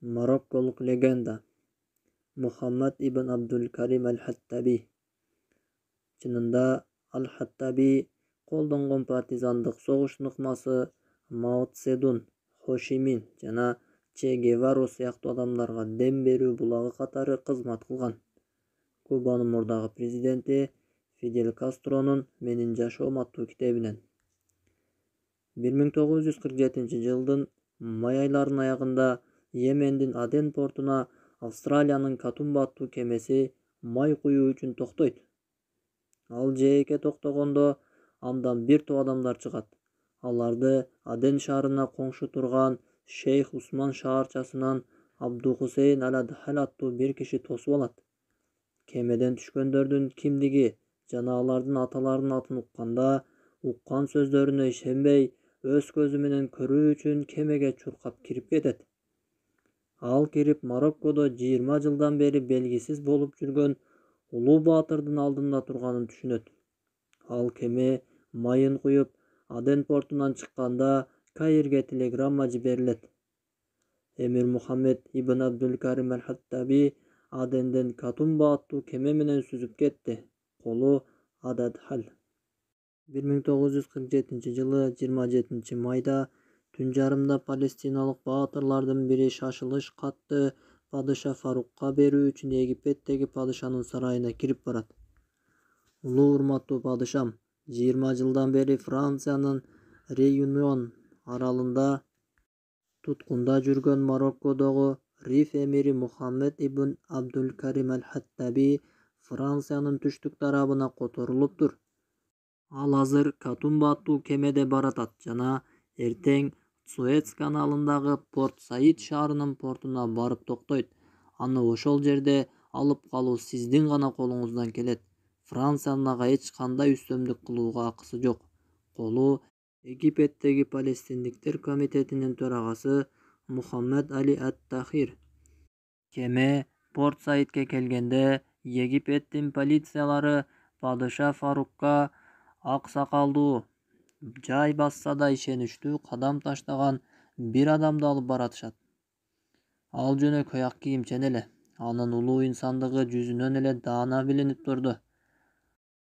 Марокколук легенда Мухаммад ибн Абдул-Карим аль-Хаттаби. Чынында аль-Хаттаби колдонгон партизандык согуш ныкмасы Мао Цзедун, Хо Чи Мин жана Че Гевара сыяктуу адамдарга дем берүү булагы катары кызмат кылган. Кубанын мурдагы президенти Фидель Кастронун «Менин жашоом» аттуу китебинен. 1947-жылдын май айларынын аягында Йемендин Аден портуна Австралиянын Катумба аттуу кемеси май куюу үчүн токтойт. Ал жээкке токтогондо андан бир топ адамдар чыгат. Аларды Аден шаарына коңшу турган Шейх Усман шаарчасынан Абду-Хусейн аль-Адхаль аттуу бир киши тосуп алат. Кемеден түшкөндөрдүн кимдиги жана алардын аталарынын атын укканда, уккан сөздөрүнө ишенбей, өз көзү менен көрүү үчүн кемеге чуркап кирип кетет. Ал кирип Мароккодо 20 жылдан бери белгисиз болуп жүргөн улуу баатырдын алдында турганын түшүнөт. Ал кеме майын куюп Аден портунан чыкканда Каирге телеграмма жиберилет. Эмир Мухаммед ибн Абдул-Карим аль-Хаттаби Аденден Катумба аттуу кеме менен сүзүп кетти. Колу Ададхаль. 1947-жылы 27 майда түн жарымда палестиналык баатырлардын бири шашылыш катты падыша Фарукка берүү үчүн Египеттеги падышанын сарайына кирип барат. Улуу урматтуу падышам, 20 жылдан бери Франциянын Реюнион аралында туткунда жүргөн Мароккодогу Риф эмири Мухаммед ибн Абдул-Карим аль-Хаттаби Франциянын түштүк тарабына которулуптур. Ал азыр Катумба аттуу кемеде баратат жана эртең Суэц каналындагы Порт Саид шаарынын портуна барып токтойт. Аны ошол жерде алып калуу сиздин гана колуңуздан келет. Франциянын ага эч кандай үстөмдүк кылууга акысы жок. Колу Египеттеги палестиндиктер комитетинин төрагасы Мухаммад Али ат-Тахир. Кеме Порт Саидке келгенде Египеттин полициялары падыша Фарукка ак сакалдуу, жай басса да ишеничтүү кадам таштаган бир адамды алып баратышат. Ал жөнөкөй ак кийимчен эле. Анын улуу инсандыгы жүзүнөн эле даана билинип турду.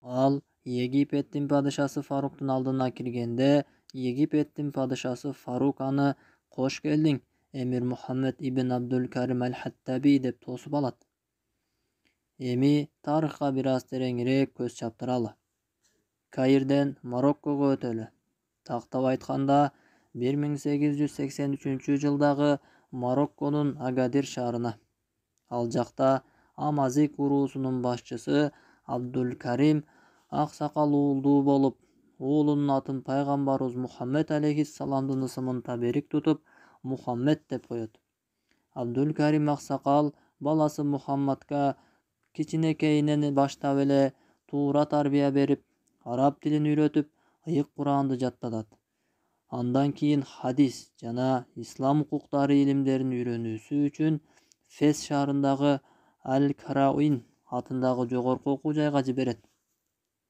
Ал Египеттин падышасы Фаруктун алдына киргенде, Египеттин падышасы Фарук аны «Кош келдиң, Эмир Мухаммед ибн Абдул-Карим аль-Хаттаби» деп тосуп алат. Эми тарыхка бир аз тереңирээк көз чаптыралы. Каирден Мароккого өтөлү. Тактап айтканда 1883-жылдагы Марокконун Агадир шаарына. Ал жакта Амазик уруусунун башчысы Абдул-Карим ак сакал уулдуу болуп, уулунун атын пайгамбарыбыз Мухаммед алейхиссаламдын ысымын таберик тутуп, Мухаммед деп коет. Абдул-Карим аксакал баласы Мухаммадка кичинекейинен баштап эле туура тарбия берип, араб тилин үйрөтүп, ыйык Куранды жаттатат. Андан кийин хадис жана ислам укуктары илимдерин үйрөнүүсү үчүн Фес шаарындагы Аль-Карауин атындагы жогорку окуу жайга жиберет.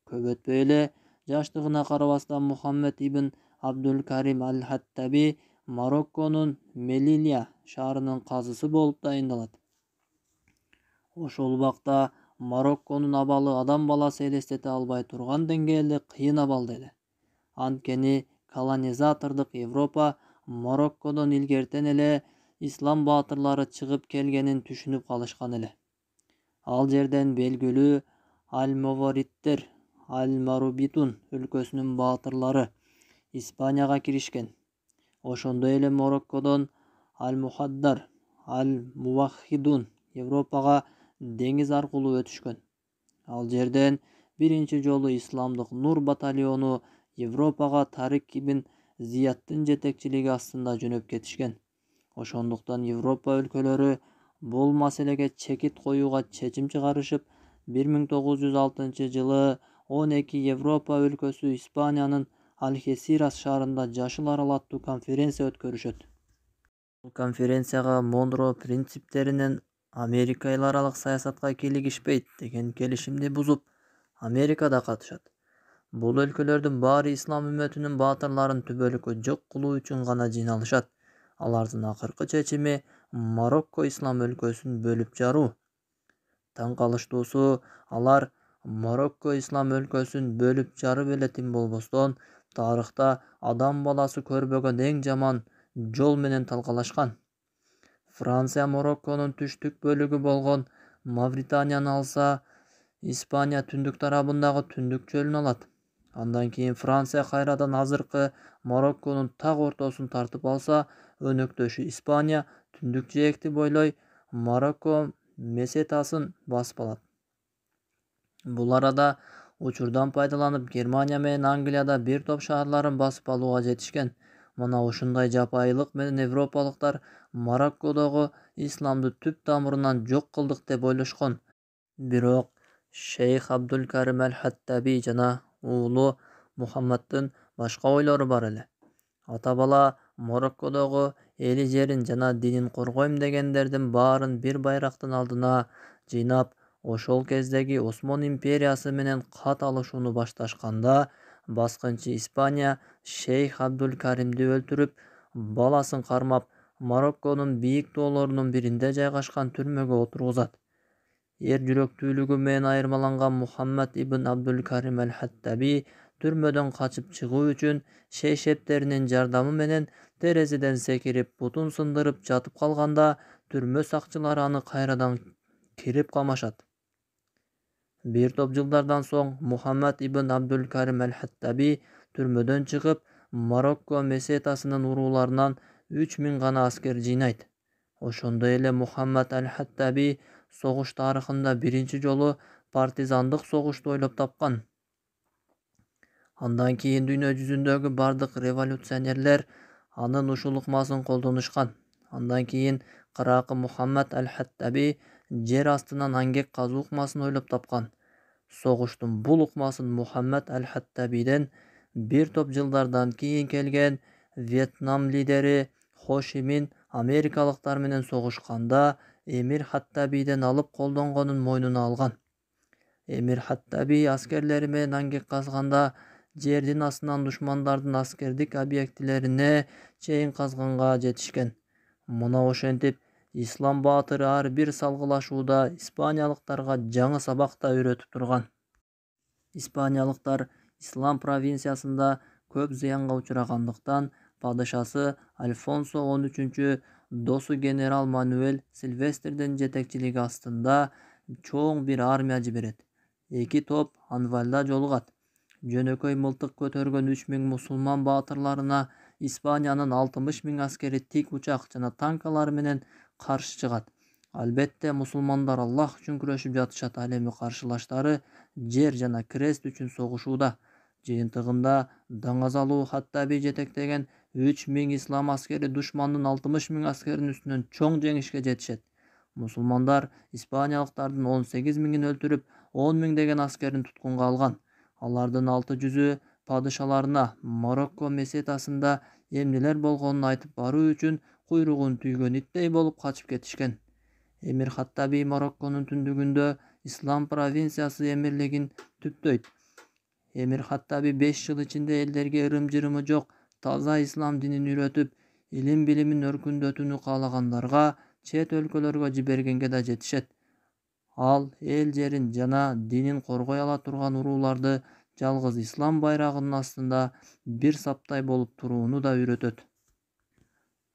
Көп өтпөй эле, жаштыгына карабастан Мухаммед ибн Абдул-Карим аль-Хаттаби Марокконун Мелилья шаарынын казысы болуп дайындалат. Ошол убакта Марокконун абалы адам баласы элестете албай турган деңгээлде кыйын абалда эле. Анткени колонизатордук Европа Мароккодон илгертен эле ислам баатырлары чыгып келгенин түшүнүп калышкан эле. Ал жерден белгилүү Аль-Мовориттер, Аль-Марубитун өлкөсүнүн баатырлары Испанияга киришкен. Ошондой эле Мароккодон Аль-Мухаддар, Аль-Муваххидун Европага деңиз аркылуу өтүшкөн. Ал жерден биринчи жолу исламдык Нур батальону Европага Тарик ибн Зияттын жетекчилиги астында жөнөп кетишкен. Ошондуктан Европа өлкөлөрү бул маселеге чекит коюуга чечим чыгарышып, 1906-жылы 12 Европа өлкөсү Испаниянын Алхесирас шаарында жашыл арал аттуу конференция өткөрүшөт. Бул конференцияга Монро принциптеринен Америка эл аралык саясатка кийлигишпейт деген келишимди бузуп, Америка да катышат. Бул өлкөлөрдүн баары ислам үммөтүнүн баатырларын түбөлүккө жок кылуу үчүн гана жыйналышат. Алардын акыркы чечими Марокко ислам өлкөсүн бөлүп жаруу. Таң калыштуусу, алар Марокко ислам өлкөсүн бөлүп жарып эле тим болбостон, тарыхта адам баласы көрбөгөн эң жаман жол менен талкалашкан. Франция Марокконун түштүк бөлүгү болгон Мавританияны алса, Испания түндүк тарабындагы түндүк чөлүн алат. Андан кийин Франция кайрадан азыркы Марокконун так ортосун тартып алса, өнөктөшү Испания түндүк жээкти бойлой Марокко месетасын басып алат. Бул арада учурдан пайдаланып Германия менен Англияда бир топ шаарларын басып алууга жетишкен. Мына ушундай жапайылык менен европалыктар Мароккодогу исламды түп тамырынан жок кылдык деп ойлошкон. Бирок Шейх Абдул-Карим Аль-Хаттаби жана уулу Мухаммаддын башка ойлору бар эле. Ата бала Мароккодогу эли жерин жана динин коргойм дегендердин баарын бир байрактын алдына жыйнап, ошол кездеги Осмон империясы менен кат алышууну башташканда, баскынчы Испания Шейх Абдул-Каримди өлтүрүп, баласын кармап, Марокконун бийик тоолорунун биринде жайгашкан түрмөгө отургузат. Эр жүрөктүүлүгү менен айырмаланган Мухаммад ибн Абдул-Карим Аль-Хаттаби түрмөдөн качып чыгуу үчүн шейшептеринин жардамы менен терезеден секирип, бутун сындырып жатып калганда, түрмө сакчылары аны кайрадан кирип камашат. Бир топ жылдардан соң Мухаммад ибн Абдул-Карим Аль-Хаттаби түрмөдөн чыгып, Марокко месетасынын урууларынан 3000 гана аскер жыйнайт. Ошондой эле Мухаммад Аль-Хаттаби согуш тарыхында биринчи жолу партизандык согушту ойлоп тапкан. Андан кийин дүйнө жүзүндөгү бардык революционерлер анын ушул ыкмасын колдонушкан. Андан кийин кыракы Мухаммад Аль-Хаттаби жер астынан аңгек казуу ыкмасын ойлоп тапкан. Согуштун бул ыкмасын Мухаммад Аль-Хаттабиден бир топ жылдардан кийин келген Вьетнам лидери Хо Ши Мин америкалыктар менен согушканда Эмир Хаттабиден алып колдонгонун мойнуна алган. Эмир Хаттаби аскерлери менен аңгек казганда жердин астынан душмандардын аскердик объектилерине чейин казганга жетишкен. Мына ошентип ислам баатыры ар бир салгылашууда испаниялыктарга жаңы сабак да үйрөтүп турган. Испаниялыктар ислам провинциясында көп зыянга учурагандыктан падышасы Альфонсо 13 досу генерал Мануэль Сильвестрдин жетекчилиги астында чоң бир армия жиберет. Эки топ Анвальда жолугат. Жөнөкөй мылтык көтөргөн 3000 мусулман баатырларына Испаниянын 60 000 аскери тик учак жана танкалары менен каршы чыгат. Албетте мусулмандар Аллах үчүн күрөшүп жатышат, ал эми каршылаштары жер жана крест үчүн согушууда. Жыйынтыгында Даңазалуу Хаттаби жетектеген 3000 ислам аскери душмандын 60 000 аскеринин үстүнөн чоң жеңишке жетишет. Мусулмандар испаниялыктардын 18 000-ин өлтүрүп, 10 000 деген аскерин туткунга алган. Алардын 600-ü падышаларына Марокко месетасында эмнелер болгонун айтып баруу үчүн куйругун түйгөн иттей болуп качып кетишкен. Эмир Хаттаби Марокконун түндүгүндө ислам провинциясы эмирлигин түптөйт. Эмир Хаттаби 5 жыл ичинде элдерге ырым-жырымы жок таза ислам динин үйрөтүп, илим-билимин өркүндөтүүнү каалагандарга чет өлкөлөргө жибергенге да жетишет. Ал эл жерин жана динин коргой ала турган урууларды жалгыз ислам байрагынын астында бир саптай болуп турууну да үйрөтөт.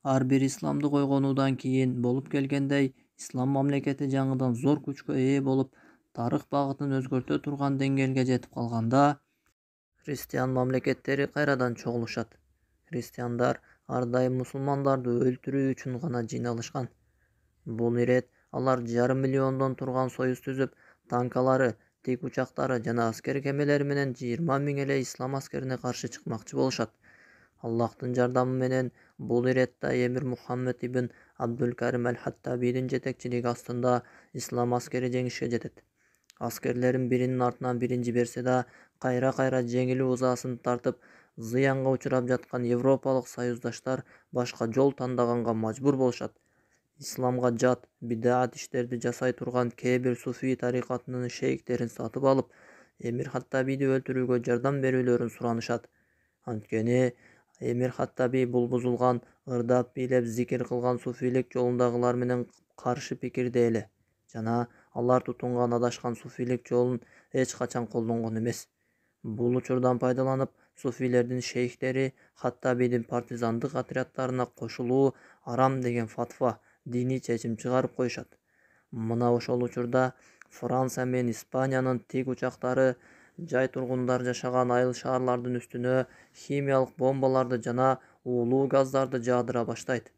Ар бир исламды койгонудан кийин болуп келгендей, ислам мамлекети жаңыдан зор күчкө ээ болуп, тарых багытын өзгөртө турган деңгээлге жетип калганда, христиан мамлекеттери кайрадан чогулушат. Христиандар ар дайым мусулмандарды өлтүрүү үчүн гана жыйналышкан. Бул ирет алар 5,5 миллиондон турган союз түзүп, танкалары, тик учактары жана аскер кемелери менен 20 000 эле ислам аскерине каршы чыкмакчы болушат. Аллахтын жардамы менен бул иретта эмир Мухаммад ибн Абдул-Карим Аль-Хаттабидин жетекчилиги астында ислам аскери жеңишке жетет. Аскерлерин биринин артынан бирин жиберсе да, кайра-кайра жеңилүү ызасын тартып, зыянга учурап жаткан европалык союздаштар башка жол тандаганга мажбур болушат. Исламга жат, бидаат иштерди жасай турган кээ бир суфий тарикатынын шейктерин сатып алып, Эмир Хаттабиди өлтүрүүгө жардам берүүлөрүн суранышат. Анткени Эмир Хаттаби бул бузулган, ырдап бийлеп зикир кылган суфийлик жолундагылар менен каршы пикирде эле жана алар тутунган адашкан суфийлик жолун эч качан колдонгон эмес. Бул учурдан пайдаланып, суфийлердин шейхтери Хаттабидин партизандык отрядтарына кошулуу арам деген фатва, диний чечим чыгарып коюшат. Мына ошол учурда Франция менен Испаниянын тик учактары жай тургундар жашаган айыл шаарлардын үстүнө химиялык бомбаларды жана уулуу газдарды жаадыра баштайт.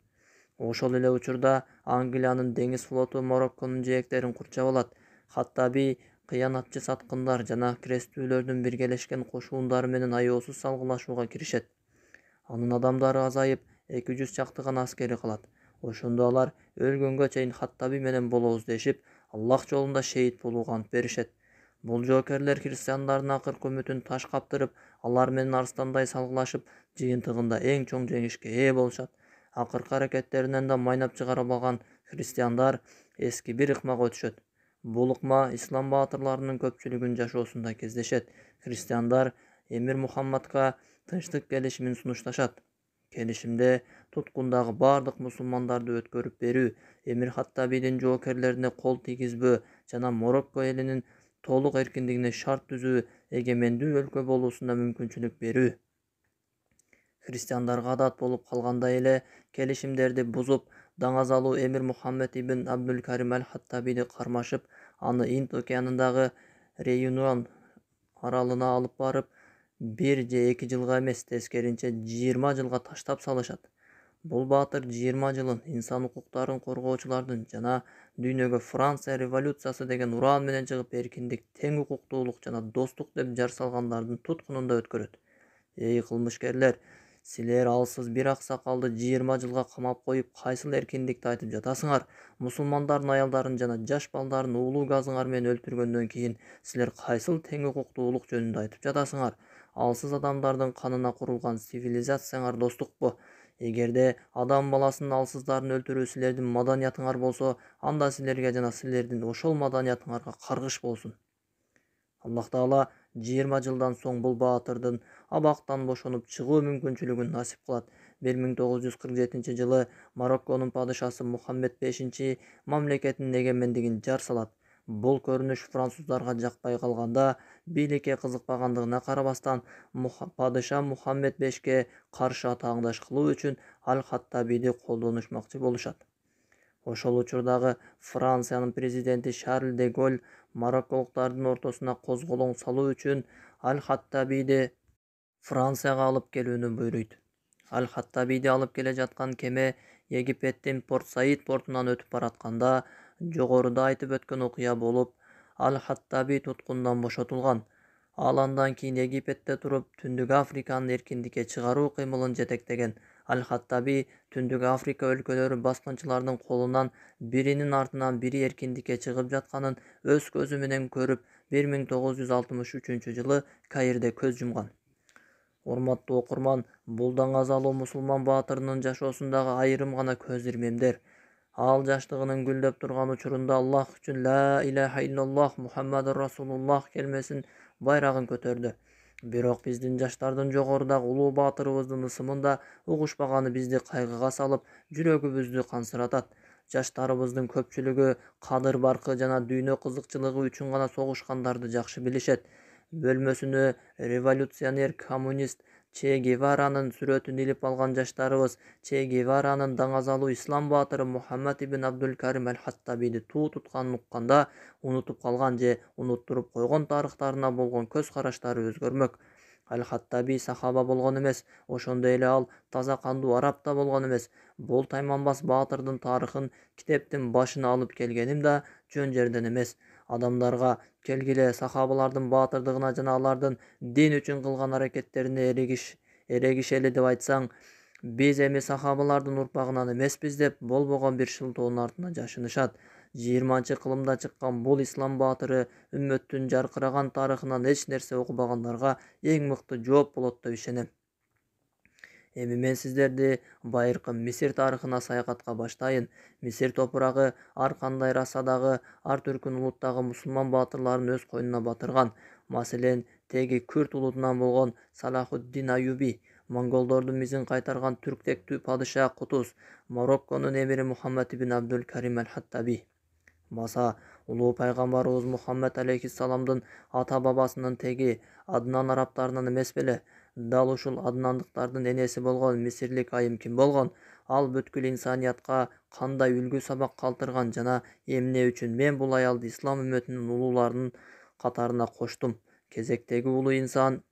Ошол эле учурда Англиянын деңиз флоту Марокконун жээктерин курчап алат. Хаттаби кыянатчы саткындар жана крестүүлөрдүн биргелешкен кошуундары менен аеосуз салгылашууга киришет. Анын адамдары азайып, 200 чакты гана аскери калат. Ошондо алар өлгөнгө чейин Хаттаби менен болобуз дешип, Аллах жолунда шейит болууга ант беришет. Бул жоокерлер христиандардын акыркы үмүтүн таш каптырып, алар менен арстандай салгылашып, жыйынтыгында эң чоң жеңишке ээ болушат. Акыркы аракеттеринен да майнап чыгара алган христиандар эски бир ыкмага өтүшөт. Бул ыкма ислам баатырларынын көпчүлүгүнүн жашоосунда кездешет. Христиандар Эмир Мухаммадка тынчтык келишимин сунушташат. Келишимде туткундагы бардык мусулмандарды өткөрүп берүү, Эмир Хаттабидин жоокерлерине кол тийгизбөө жана Марокко элинин толук эркиндигине шарт түзүү, эгемендүү өлкө болуусуна мүмкүнчүлүк берүү. Христиандарга адат болуп калгандай эле келишимдерди бузуп, даңазалуу Эмир Мухаммед ибн Абдул-Карим аль-Хаттабиди кармашып, аны Инд океанындагы Реюнион аралына алып барып, 1 же 2 жылга эмес, тескеринче 20 жылга таштап салышат. Бул баатыр 20 жылын инсан укуктарын коргоочулардын жана дүйнөгө Франция революциясы деген ураан менен чыгып, эркиндик, тең укуктуулук жана достук деп жар салгандардын туткунунда өткөрөт. Эй кылмышкерлер, силер алсыз бир аксакалды 20 жылга камап коюп, кайсыл эркиндикти айтып жатасыңар? Мусулмандардын аялдарын жана жаш балдарын уулуу газыңар менен өлтүргөндөн кийин силер кайсыл тең укуктуулук жөнүндө айтып жатасыңар? Алсыз адамдардын канына курулган цивилизацияңар достукпу? Эгерде адам баласынын алсыздарын өлтүрүү силердин маданиятыңар болсо, анда силерге жана силердин ошол маданиятыңарга каргыш болсун. Аллах Таала 20 жылдан соң бул баатырдын абактан бошонуп чыгуу мүмкүнчүлүгүн насип кылат. 1947 жылы Марокконун падышасы Мухаммед V мамлекетинин эгемендигин жар салат. Бул көрүнүш француздарга жакпай калганда, бийликке кызыкпагандыгына карабастан, падыша Мухаммед Vке каршы атааңдаш кылуу үчүн Аль-Хаттабиди колдонушмакчы болушат. Ошол учурдагы Франциянын президенти Шарль де Голль марокколуктардын ортосуна козголоң салуу үчүн Аль-Хаттабиди Францияга алып келүүнү буйруйт. Аль-Хаттабиди алып келе жаткан кеме Египеттин Порт-Саид портунан өтүп баратканда, жогоруда айтып өткөн окуя болуп, Аль-Хаттаби туткундан бошотулган. Ал андан кийин Египетте туруп, Түндүк Африканын эркиндикке чыгаруу кыймылын жетектеген. Аль-Хаттаби Түндүк Африка өлкөлөрү баскынчылардын колунан биринин артынан бири эркиндикке чыгып жатканын өз көзү менен көрүп, 1963 жылы Каирде көз жумган. Урматтуу окурман, бул даңазалуу мусулман баатырынын жашоосундагы айрым гана көз ирмемдер. Ал жаштыгынын гүлдөп турган учурунда Аллах үчүн ла илаха иллаллах Мухаммадур Расулуллах келмесин байрагын көтөрдү. Бирок биздин жаштардын жогорудагы улуу баатырыбыздын ысымында угушпаганы бизди кайгыга салып, жүрөгүбүздү кансыратат. Жаштарыбыздын көпчүлүгү кадыр баркы жана дүйнө кызыкчылыгы үчүн гана согушкандарды жакшы билишет. Бөлмөсүнө революционер коммунист Че Геваранын сүрөтүн илип алган жаштарыбыз Че Геваранын даңазалуу ислам баатыры Мухаммад ибн Абдул-Карим аль-Хаттабиди туу тутканын укканда, унутуп калган же унуттуруп койгон тарыхтарына болгон көз караштары өзгөрмөк. Аль-Хаттаби сахаба болгон эмес, ошондой эле ал таза кандуу араб да болгон эмес. Бул тайманбас баатырдын тарыхын китептин башына алып келгеним да жөн жерден эмес. Адамдарга келгиле сахабалардын баатырдыгына жана алардын дин үчүн кылган аракеттерине эрегишели деп айтсаң, биз эми сахабалардын урпагынан эмеспиз деп болбогон бир шылтоонун артына жашынышат. 20-кылымда чыккан бул ислам баатыры үммөттүн жаркыраган тарыхынан эч нерсе окубагандарга эң мыкты жооп болот деп ишенем. Эми мен сиздерди байыркы Мисир тарыхына саякатка баштайын. Мисир топурагы ар кандай расадагы, ар түркүн улуттагы мусулман баатырларын өз койнуна батырган. Маселен, теги Күрт улутунан болгон Салахуддин Аюби, Монголдордун мизин кайтарган түрктектүү падыша Кутуз, Марокконун эмири Мухаммад ибн Абдул Карим аль-Хаттаби баса улуу пайгамбарыбыз Мухаммад алейхиссаламдын ата-бабасынын теги Аднан араптарынан эмес беле? Дал ушул аднандыктардын энеси болгон мисирлик айым ким болгон? Ал бүткүл инсаниятка кандай үлгү сабак калтырган жана эмне үчүн мен бул аялды ислам үммөтүнүн улууларынын катарына коштум? Кезектеги улуу инсан